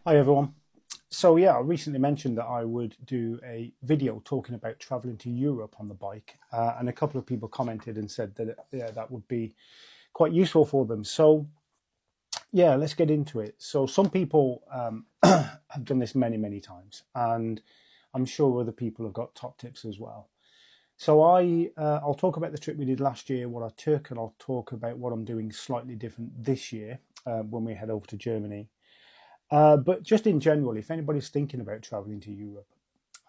Hi everyone. So yeah, I recently mentioned that I would do a video talking about traveling to Europe on the bike, and a couple of people commented and said that yeah, that would be quite useful for them. So yeah, let's get into it. So some people have done this many, many times, and I'm sure other people have got top tips as well. So I'll talk about the trip we did last year, what I took, and I'll talk about what I'm doing slightly different this year when we head over to Germany. But just in general, if anybody's thinking about traveling to Europe,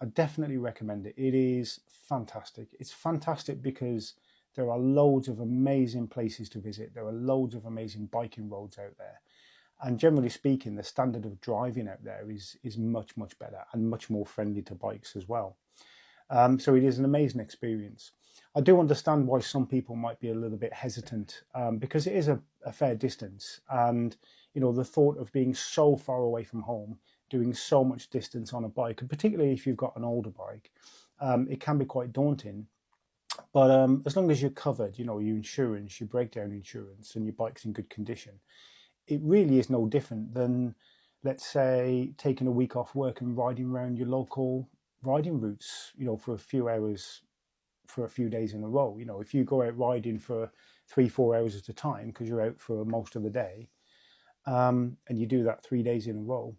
I definitely recommend it. It is fantastic. It's fantastic because there are loads of amazing places to visit. There are loads of amazing biking roads out there. And generally speaking, the standard of driving out there is much, much better and much more friendly to bikes as well. So it is an amazing experience. I do understand why some people might be a little bit hesitant because it is a fair distance, and the thought of being so far away from home, doing so much distance on a bike, and particularly if you've got an older bike, it can be quite daunting. But as long as you're covered, your insurance, your breakdown insurance, and your bike's in good condition, it really is no different than, let's say, taking a week off work and riding around your local riding routes, for a few hours for a few days in a row. If you go out riding for 3, 4 hours at a time because you're out for most of the day, and you do that 3 days in a row,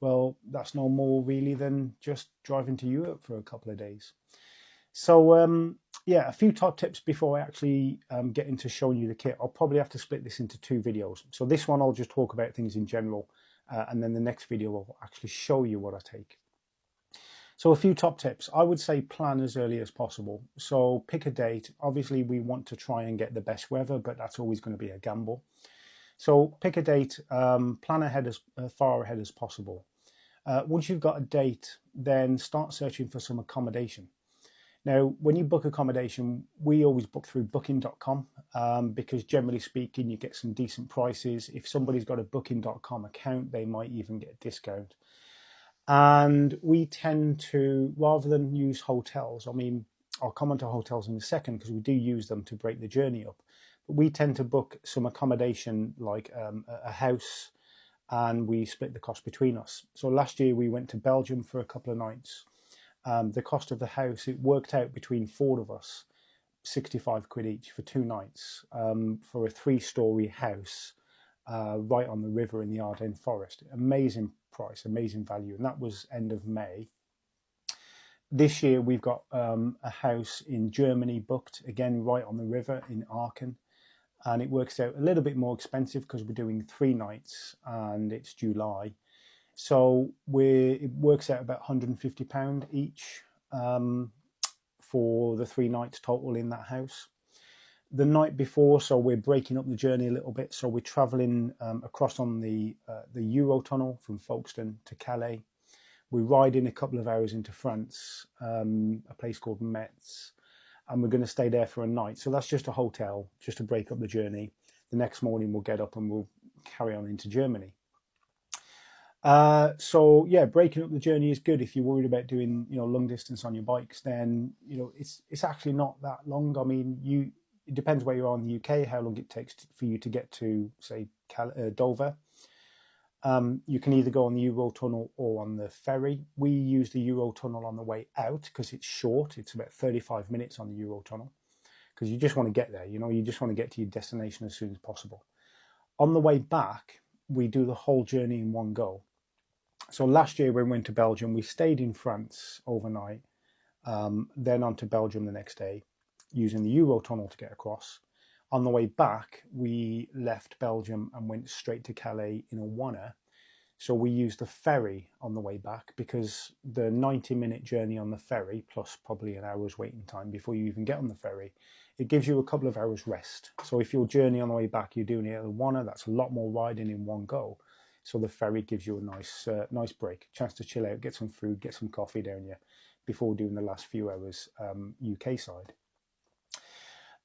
well, that's no more really than just driving to Europe for a couple of days. So, yeah, a few top tips before I actually get into showing you the kit. I'll probably have to split this into two videos. So this one, I'll just talk about things in general, and then the next video will actually show you what I take. So a few top tips. I would say plan as early as possible. So pick a date. Obviously, we want to try and get the best weather, but that's always going to be a gamble. So pick a date, plan ahead as far ahead as possible. Once you've got a date, then start searching for some accommodation. Now, when you book accommodation, we always book through booking.com because generally speaking, you get some decent prices. If somebody's got a booking.com account, they might even get a discount. And we tend to, rather than use hotels, I mean, I'll come on to hotels in a second because we do use them to break the journey up. But we tend to book some accommodation like a house, and we split the cost between us. So last year we went to Belgium for a couple of nights. The cost of the house, it worked out between four of us, 65 quid each for 2 nights for a 3-story house right on the river in the Ardennes forest. Amazing price, amazing value. And that was end of May. This year we've got a house in Germany booked, again, right on the river in Aachen. And it works out a little bit more expensive because we're doing 3 nights and it's July. So it works out about £150 each for the 3 nights total in that house. The night before, so we're breaking up the journey a little bit. So we're traveling across on the Eurotunnel from Folkestone to Calais. We ride in a couple of hours into France, a place called Metz, and we're going to stay there for a night. So that's just a hotel, just to break up the journey. The next morning we'll get up and we'll carry on into Germany. So yeah, breaking up the journey is good. If you're worried about doing long distance on your bikes, then it's actually not that long. I mean, it depends where you are in the UK, how long it takes for you to get to, say, Dover. You can either go on the Eurotunnel or on the ferry. We use the Eurotunnel on the way out because it's short. It's about 35 minutes on the Eurotunnel because you just want to get there. You just want to get to your destination as soon as possible. On the way back, we do the whole journey in one go. So last year when we went to Belgium, we stayed in France overnight, then on to Belgium the next day, using the Eurotunnel to get across. On the way back, we left Belgium and went straight to Calais in a oneer. So we used the ferry on the way back because the 90-minute journey on the ferry, plus probably an hour's waiting time before you even get on the ferry, it gives you a couple of hours rest. So if your journey on the way back, you're doing it at a oneer, that's a lot more riding in one go. So the ferry gives you a nice break, chance to chill out, get some food, get some coffee down you before doing the last few hours UK side.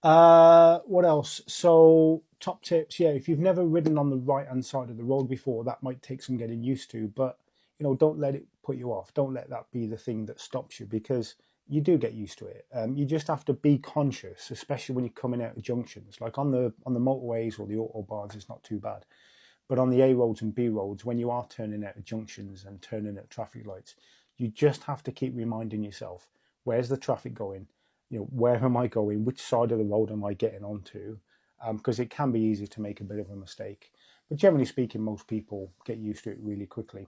What else? So top tips, yeah, if you've never ridden on the right hand side of the road before, that might take some getting used to, but don't let it put you off. Don't let that be the thing that stops you, because you do get used to it. You just have to be conscious, especially when you're coming out of junctions. Like on the motorways or the autobahns, it's not too bad. But on the A roads and B roads, when you are turning out of junctions and turning at traffic lights, you just have to keep reminding yourself, where's the traffic going? Where am I going? Which side of the road am I getting onto? Because it can be easy to make a bit of a mistake. But generally speaking, most people get used to it really quickly.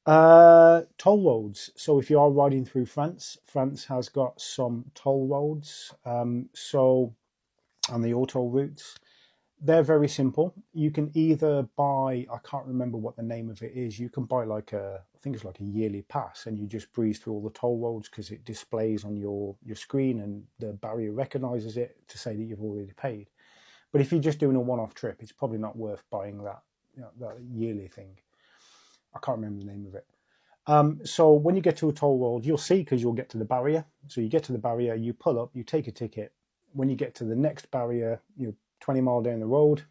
Toll roads. So if you are riding through France, France has got some toll roads. So on the auto routes, they're very simple. You can either buy, I can't remember what the name of it is. You can buy I think it's like a yearly pass, and you just breeze through all the toll roads because it displays on your screen and the barrier recognizes it to say that you've already paid. But if you're just doing a one-off trip, it's probably not worth buying that, that yearly thing. I can't remember the name of it. So when you get to a toll road, you'll see, because you'll get to the barrier. So you get to the barrier, you pull up, you take a ticket. When you get to the next barrier, 20 miles down the road,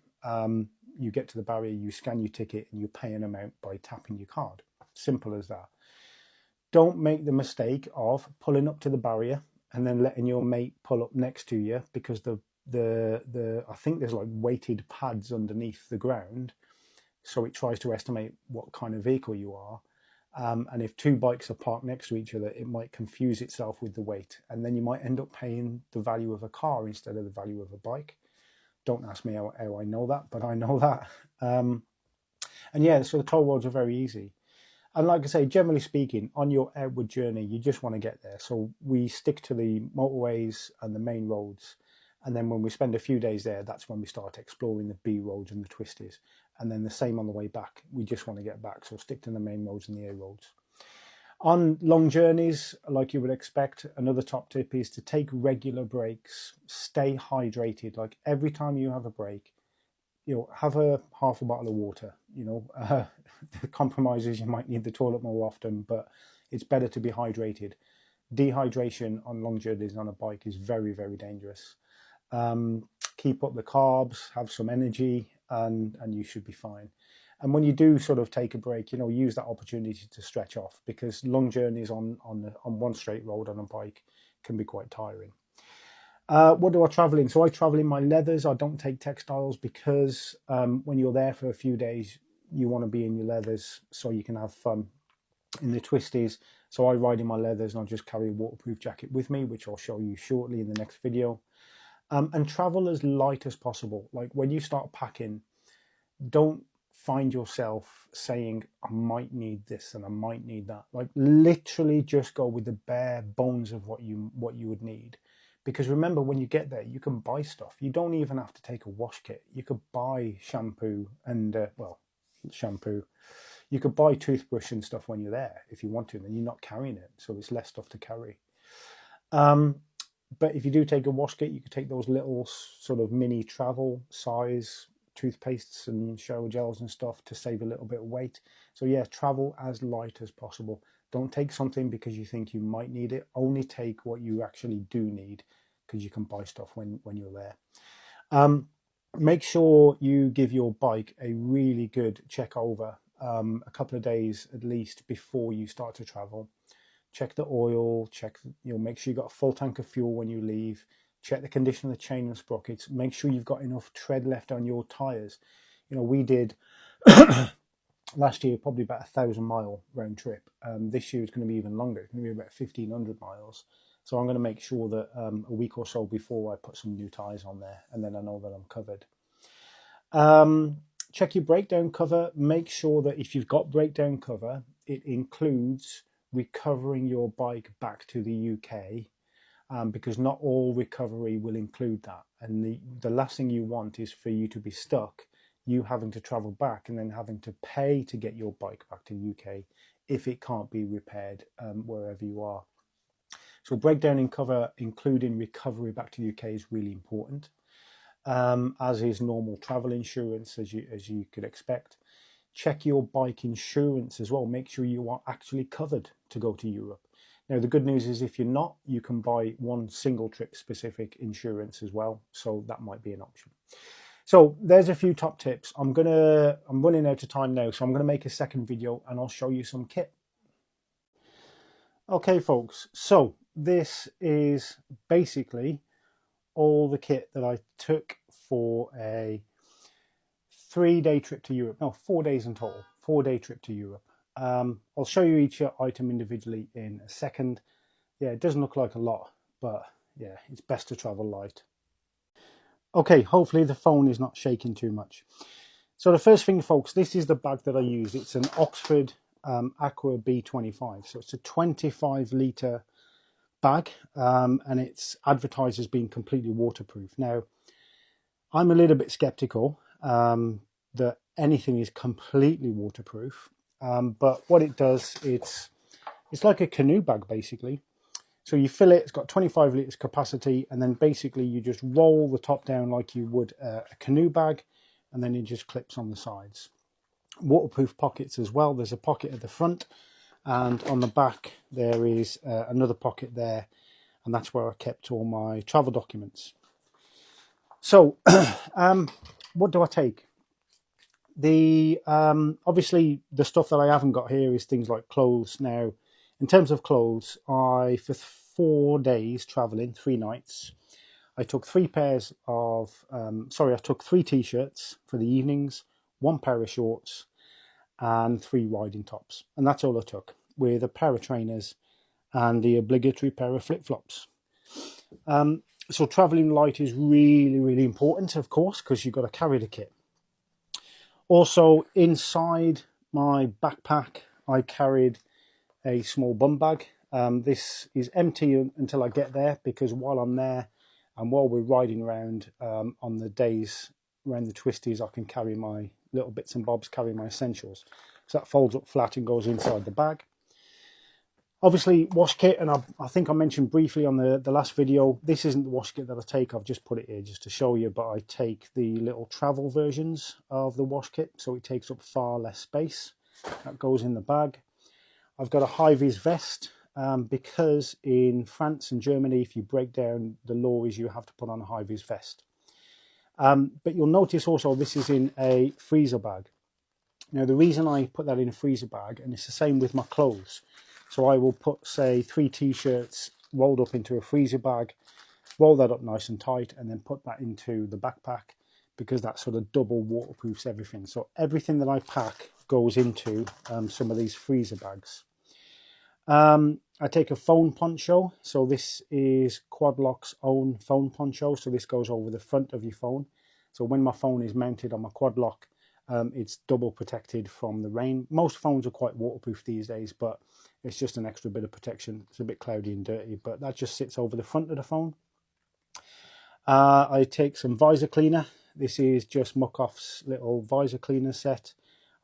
you get to the barrier, you scan your ticket, and you pay an amount by tapping your card. Simple as that. Don't make the mistake of pulling up to the barrier and then letting your mate pull up next to you, because I think there's like weighted pads underneath the ground, so it tries to estimate what kind of vehicle you are. And if two bikes are parked next to each other, it might confuse itself with the weight, and then you might end up paying the value of a car instead of the value of a bike. Don't ask me how I know that, but I know that. And yeah, so the toll roads are very easy. And like I say, generally speaking, on your outward journey, you just want to get there. So we stick to the motorways and the main roads. And then when we spend a few days there, that's when we start exploring the B roads and the twisties. And then the same on the way back. We just want to get back. So stick to the main roads and the A roads. On long journeys, like you would expect, another top tip is to take regular breaks. Stay hydrated. Like every time you have a break, have half a bottle of water. The compromises, you might need the toilet more often, but it's better to be hydrated. Dehydration on long journeys on a bike is very, very dangerous. Keep up the carbs, have some energy, and you should be fine. And when you do sort of take a break, use that opportunity to stretch off, because long journeys on one straight road on a bike can be quite tiring. What do I travel in? So I travel in my leathers. I don't take textiles, because when you're there for a few days, you want to be in your leathers so you can have fun. In the twisties, so I ride in my leathers, and I'll just carry a waterproof jacket with me, which I'll show you shortly in the next video. And travel as light as possible. Like when you start packing, don't find yourself saying, I might need this and I might need that. Like literally just go with the bare bones of what you would need. Because remember, when you get there, you can buy stuff. You don't even have to take a wash kit. You could buy shampoo and, shampoo. You could buy toothbrush and stuff when you're there if you want to, and then you're not carrying it. So it's less stuff to carry. But if you do take a wash kit, you could take those little sort of mini travel size toothpastes and shower gels and stuff to save a little bit of weight. So yeah, travel as light as possible. Don't take something because you think you might need it. Only take what you actually do need, because you can buy stuff when you're there. Make sure you give your bike a really good check over, a couple of days at least before you start to travel. Check the oil, make sure you've got a full tank of fuel when you leave. Check the condition of the chain and sprockets. Make sure you've got enough tread left on your tyres. We did last year probably about 1,000-mile round trip. This year it's going to be even longer. It's going to be about 1,500 miles. So I'm going to make sure that a week or so before I put some new tyres on there, and then I know that I'm covered. Check your breakdown cover. Make sure that if you've got breakdown cover, it includes recovering your bike back to the UK, because not all recovery will include that. And the last thing you want is for you to be stuck, you having to travel back and then having to pay to get your bike back to the UK if it can't be repaired wherever you are. So breakdown in cover, including recovery back to the UK, is really important, as is normal travel insurance, as you could expect. Check your bike insurance as well. Make sure you are actually covered to go to Europe. Now, the good news is if you're not, you can buy one single trip specific insurance as well. So that might be an option. So there's a few top tips. I'm running out of time now, so I'm going to make a second video and I'll show you some kit. Okay, folks. So this is basically all the kit that I took for a 3-day trip to Europe. No, 4 days in total. 4-day trip to Europe. I'll show you each item individually in a second. Yeah, it doesn't look like a lot, but yeah, it's best to travel light. Okay, hopefully the phone is not shaking too much. So the first thing, folks, this is the bag that I use. It's an Oxford Aqua B25. So it's a 25-litre bag, and it's advertised as being completely waterproof. Now, I'm a little bit skeptical that anything is completely waterproof, but what it does, it's like a canoe bag, basically. So you fill it, it's got 25 litres capacity, and then basically you just roll the top down like you would a canoe bag, and then it just clips on the sides. Waterproof pockets as well. There's a pocket at the front, and on the back there is another pocket there, and that's where I kept all my travel documents. So what do I take? Obviously the stuff that I haven't got here is things like clothes. Now, in terms of clothes, for 4 days traveling, 3 nights, I took 3 pairs of, I took 3 t-shirts for the evenings, 1 pair of shorts, and 3 riding tops. And that's all I took, with a pair of trainers and the obligatory pair of flip-flops. So traveling light is really, really important, of course, because you've got to carry the kit. Also, inside my backpack, I carried a small bum bag. This is empty until I get there, because while I'm there and while we're riding around on the days around the twisties, I can carry my little bits and bobs, carry my essentials. So that folds up flat and goes inside the bag. Obviously, wash kit, and I think I mentioned briefly on the last video, this isn't the wash kit that I take. I've just put it here just to show you, but I take the little travel versions of the wash kit, so it takes up far less space. That goes in the bag. I've got a high-vis vest, because in France and Germany, if you break down the lorries, you have to put on a high-vis vest. But you'll notice also this is in a freezer bag. Now, the reason I put that in a freezer bag, and it's the same with my clothes, so I will put, say, 3 t-shirts rolled up into a freezer bag, roll that up nice and tight, and then put that into the backpack, because that sort of double waterproofs everything. So everything that I pack goes into some of these freezer bags. I take a phone poncho. So this is Quadlock's own phone poncho. So this goes over the front of your phone. So when my phone is mounted on my Quadlock, it's double protected from the rain. Most phones are quite waterproof these days, but it's just an extra bit of protection. It's a bit cloudy and dirty, but that just sits over the front of the phone. I take some visor cleaner. This is just Muc-Off's little visor cleaner set.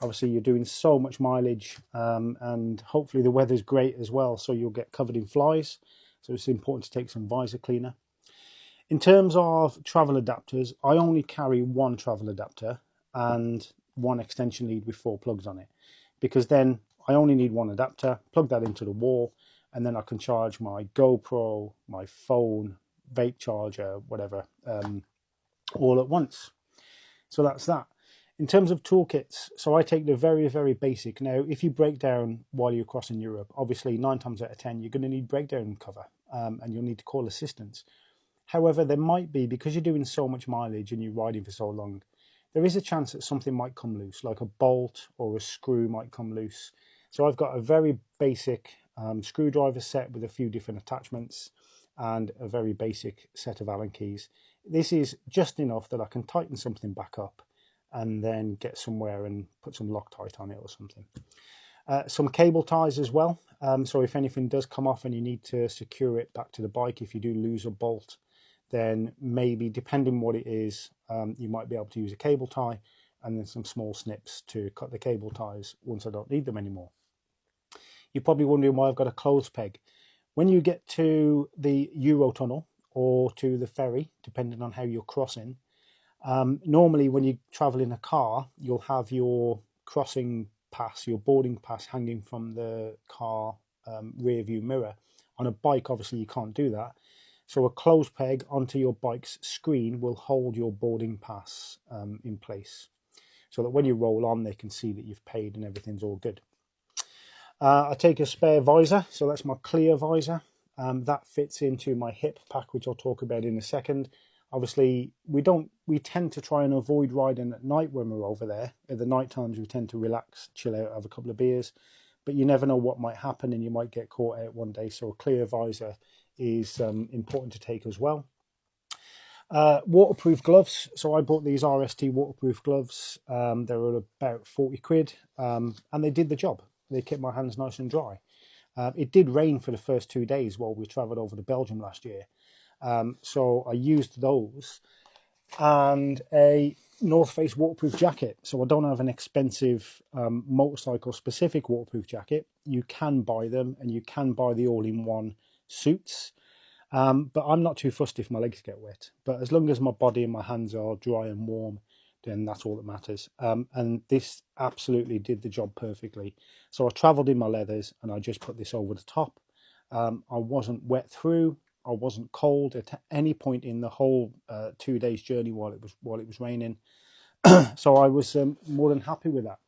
Obviously, you're doing so much mileage, and hopefully the weather's great as well, so you'll get covered in flies. So it's important to take some visor cleaner. In terms of travel adapters, I only carry 1 travel adapter and 1 extension lead with 4 plugs on it, because then I only need 1 adapter, plug that into the wall, and then I can charge my GoPro, my phone, vape charger, whatever, all at once. So that's that. In terms of toolkits, so I take the very, very basic. Now, if you break down while you're crossing Europe, obviously 9 times out of 10, you're going to need breakdown cover, and you'll need to call assistance. However, there might be, because you're doing so much mileage and you're riding for so long, there is a chance that something might come loose, like a bolt or a screw might come loose. So I've got a very basic screwdriver set with a few different attachments and a very basic set of Allen keys. This is just enough that I can tighten something back up and then get somewhere and put some Loctite on it or something. Some cable ties as well. So if anything does come off and you need to secure it back to the bike, if you do lose a bolt, then maybe, depending what it is, you might be able to use a cable tie and then some small snips to cut the cable ties once I don't need them anymore. You're probably wondering why I've got a clothes peg. When you get to the Eurotunnel or to the ferry, depending on how you're crossing, normally when you travel in a car, you'll have your crossing pass, your boarding pass hanging from the car rear view mirror. On a bike, obviously you can't do that. So a clothes peg onto your bike's screen will hold your boarding pass in place, so that when you roll on, they can see that you've paid and everything's all good. I take a spare visor, so that's my clear visor. That fits into my hip pack, which I'll talk about in a second. Obviously, we tend to try and avoid riding at night when we're over there. At the night times, we tend to relax, chill out, have a couple of beers, but you never know what might happen and you might get caught out one day. So a clear visor is important to take as well. Waterproof gloves. So I bought these RST waterproof gloves. They were about 40 quid, and they did the job. They kept my hands nice and dry. It did rain for the first 2 days while we travelled over to Belgium last year. So I used those and a North Face waterproof jacket. So I don't have an expensive motorcycle specific waterproof jacket. You can buy them, and you can buy the all-in-one suits. But I'm not too fussed if my legs get wet. But as long as my body and my hands are dry and warm, then that's all that matters. And this absolutely did the job perfectly. So I travelled in my leathers and I just put this over the top. I wasn't wet through. I wasn't cold at any point in the whole 2 days journey while it was raining. So I was more than happy with that.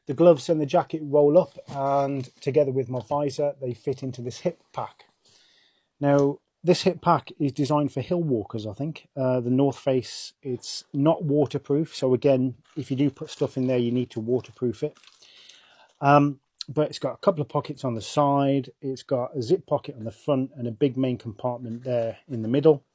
The gloves and the jacket roll up, and together with my visor, they fit into this hip pack. Now, this hip pack is designed for hill walkers, I think. The North Face, it's not waterproof. So again, if you do put stuff in there, you need to waterproof it. But it's got a couple of pockets on the side. It's got a zip pocket on the front and a big main compartment there in the middle,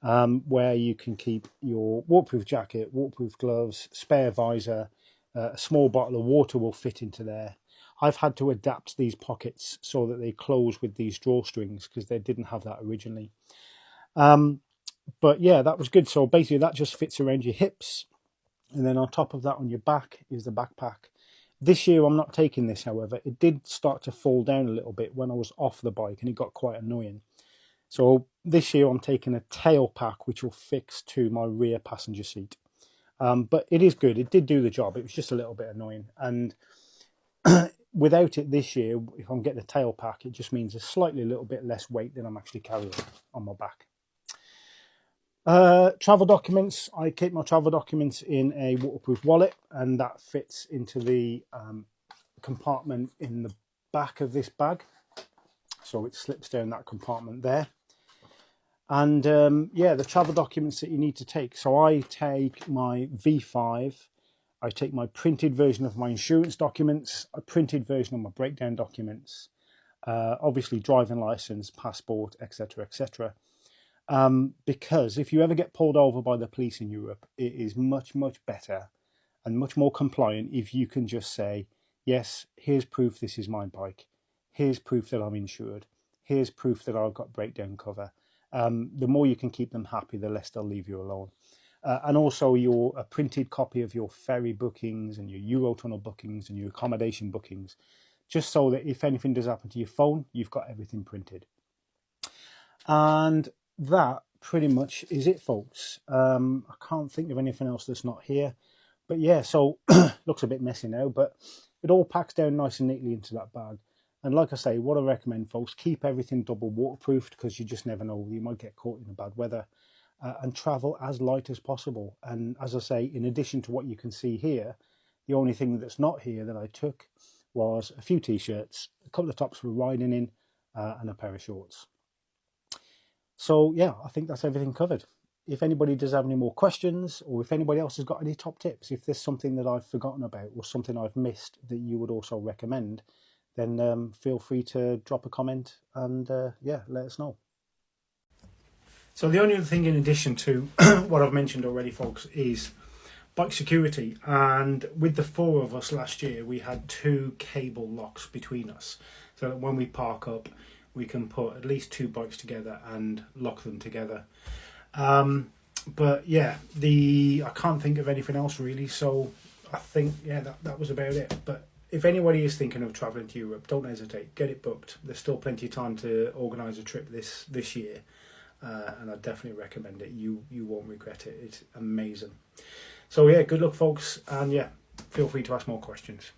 where you can keep your waterproof jacket, waterproof gloves, spare visor. A small bottle of water will fit into there. I've had to adapt these pockets so that they close with these drawstrings because they didn't have that originally. But yeah, that was good. So basically that just fits around your hips. And then on top of that, on your back is the backpack. This year I'm not taking this, however. It did start to fall down a little bit when I was off the bike, and it got quite annoying. So this year I'm taking a tail pack which will fix to my rear passenger seat. But it is good. It did do the job. It was just a little bit annoying. And without it this year, if I'm getting a tail pack, it just means a little bit less weight than I'm actually carrying on my back. Travel documents. I keep my travel documents in a waterproof wallet, and that fits into the compartment in the back of this bag. So it slips down that compartment there. And yeah, the travel documents that you need to take. So I take my V5. I take my printed version of my insurance documents, a printed version of my breakdown documents, obviously driving license, passport, etc., etc. Because if you ever get pulled over by the police in Europe, it is much, much better and much more compliant if you can just say, yes, here's proof this is my bike. Here's proof that I'm insured. Here's proof that I've got breakdown cover. The more you can keep them happy, the less they'll leave you alone. And also a printed copy of your ferry bookings and your Eurotunnel bookings and your accommodation bookings, just so that if anything does happen to your phone, you've got everything printed. And that pretty much is it, folks. I can't think of anything else that's not here. But yeah, so looks a bit messy now, but it all packs down nice and neatly into that bag. And like I say, what I recommend, folks, keep everything double waterproofed, because you just never know. You might get caught in the bad weather. And travel as light as possible. And as I say, in addition to what you can see here, the only thing that's not here that I took was a few t-shirts, a couple of tops for riding in, and a pair of shorts. So yeah, I think that's everything covered. If anybody does have any more questions, or if anybody else has got any top tips, if there's something that I've forgotten about or something I've missed that you would also recommend, then feel free to drop a comment and yeah, let us know. So the only other thing in addition to what I've mentioned already, folks, is bike security. And with the 4 of us last year, we had 2 cable locks between us, so that when we park up, we can put at least 2 bikes together and lock them together. But yeah, I can't think of anything else really. So I think, yeah, that was about it. But if anybody is thinking of travelling to Europe, don't hesitate. Get it booked. There's still plenty of time to organise a trip this year. And I definitely recommend it. You won't regret it. It's amazing. So yeah, good luck, folks, and yeah, feel free to ask more questions.